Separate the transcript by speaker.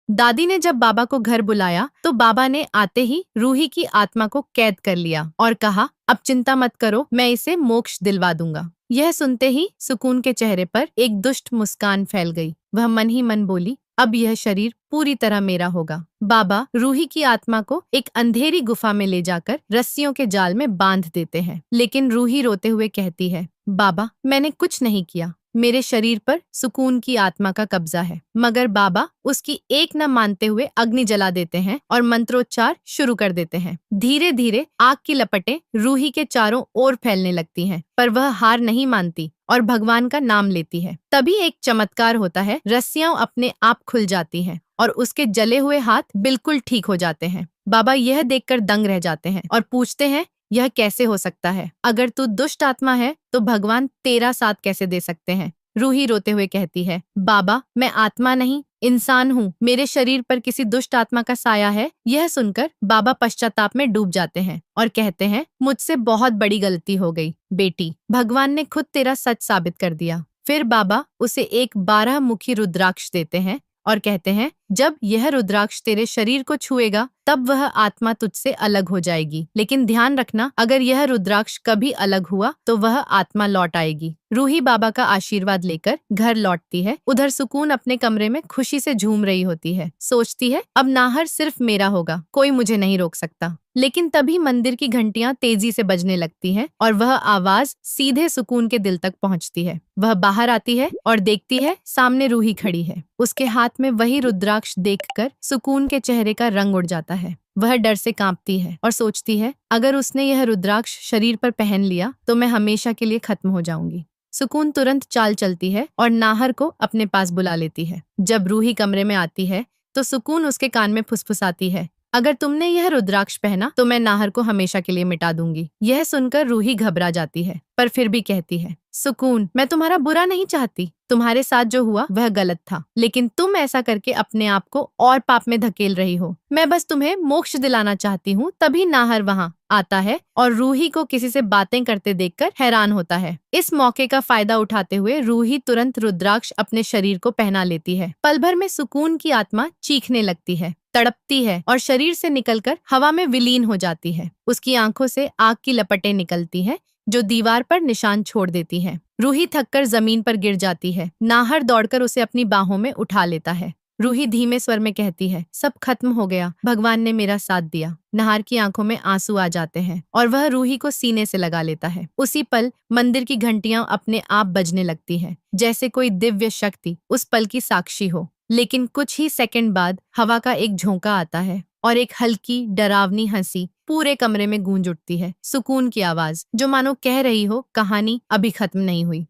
Speaker 1: दादी ने जब बाबा को घर बुलाया तो बाबा ने आते ही रूही की आत्मा को कैद कर लिया और कहा, अब चिंता मत करो, मैं इसे मोक्ष दिलवा दूंगा। यह सुनते ही सुकून के चेहरे पर एक दुष्ट मुस्कान फैल गई। वह मन ही मन बोली, अब यह शरीर पूरी तरह मेरा होगा। बाबा रूही की आत्मा को एक अंधेरी गुफा में ले जाकर रस्सियों के जाल में बांध देते हैं, लेकिन रूही रोते हुए कहती है, बाबा मैंने कुछ नहीं किया, मेरे शरीर पर सुकून की आत्मा का कब्जा है। मगर बाबा उसकी एक न मानते हुए अग्नि जला देते हैं और मंत्रोच्चार शुरू कर देते हैं। धीरे धीरे आग की लपटें रूही के चारों ओर फैलने लगती हैं, पर वह हार नहीं मानती और भगवान का नाम लेती है। तभी एक चमत्कार होता है, रस्सियां अपने आप खुल जाती हैं और उसके जले हुए हाथ बिल्कुल ठीक हो जाते हैं। बाबा यह देखकर दंग रह जाते हैं और पूछते हैं, यह कैसे हो सकता है? अगर तू दुष्ट आत्मा है तो भगवान तेरा साथ कैसे दे सकते हैं? रूही रोते हुए कहती है, बाबा मैं आत्मा नहीं इंसान हूँ, मेरे शरीर पर किसी दुष्ट आत्मा का साया है। यह सुनकर बाबा पश्चाताप में डूब जाते हैं और कहते हैं, मुझसे बहुत बड़ी गलती हो गई बेटी, भगवान ने खुद तेरा सच साबित कर दिया। फिर बाबा उसे एक 12 मुखी रुद्राक्ष देते हैं और कहते हैं, जब यह रुद्राक्ष तेरे शरीर को छुएगा तब वह आत्मा तुझसे अलग हो जाएगी, लेकिन ध्यान रखना, अगर यह रुद्राक्ष कभी अलग हुआ तो वह आत्मा लौट आएगी। रूही बाबा का आशीर्वाद लेकर घर लौटती है। उधर सुकून अपने कमरे में खुशी से झूम रही होती है। सोचती है, अब नाहर सिर्फ मेरा होगा, कोई मुझे नहीं रोक सकता। लेकिन तभी मंदिर की घंटियां तेजी से बजने लगती हैं और वह आवाज सीधे सुकून के दिल तक पहुंचती है। वह बाहर आती है और देखती है सामने रूही खड़ी है। उसके हाथ में वही रुद्राक्ष देखकर सुकून के चेहरे का रंग उड़ जाता है। वह डर से कांपती है और सोचती है, अगर उसने यह रुद्राक्ष शरीर पर पहन लिया तो मैं हमेशा के लिए खत्म हो जाऊंगी। सुकून तुरंत चाल चलती है और नाहर को अपने पास बुला लेती है। जब रूही कमरे में आती है तो सुकून उसके कान में फुसफुसाती है, अगर तुमने यह रुद्राक्ष पहना तो मैं नाहर को हमेशा के लिए मिटा दूंगी। यह सुनकर रूही घबरा जाती है, पर फिर भी कहती है, सुकून मैं तुम्हारा बुरा नहीं चाहती, तुम्हारे साथ जो हुआ वह गलत था, लेकिन तुम ऐसा करके अपने आप को और पाप में धकेल रही हो। मैं बस तुम्हें मोक्ष दिलाना चाहती हूँ। तभी नाहर वहाँ आता है और रूही को किसी से बातें करते देखकर हैरान होता है। इस मौके का फायदा उठाते हुए रूही तुरंत रुद्राक्ष अपने शरीर को पहना लेती है। पल भर में सुकून की आत्मा चीखने लगती है, तड़पती है और शरीर से निकलकर हवा में विलीन हो जाती है। उसकी आंखों से आग की लपटें निकलती हैं जो दीवार पर निशान छोड़ देती हैं। रूही थककर जमीन पर गिर जाती है। नाहर दौड़कर उसे अपनी बाहों में उठा लेता है। रूही धीमे स्वर में कहती है, सब खत्म हो गया, भगवान ने मेरा साथ दिया। नाहर की आंखों में आंसू आ जाते हैं और वह रूही को सीने से लगा लेता है। उसी पल मंदिर की घंटियां अपने आप बजने लगती हैं, जैसे कोई दिव्य शक्ति उस पल की साक्षी हो। लेकिन कुछ ही सेकंड बाद हवा का एक झोंका आता है और एक हल्की डरावनी हंसी पूरे कमरे में गूंज उठती है। सुकून की आवाज जो मानो कह रही हो, कहानी अभी खत्म नहीं हुई।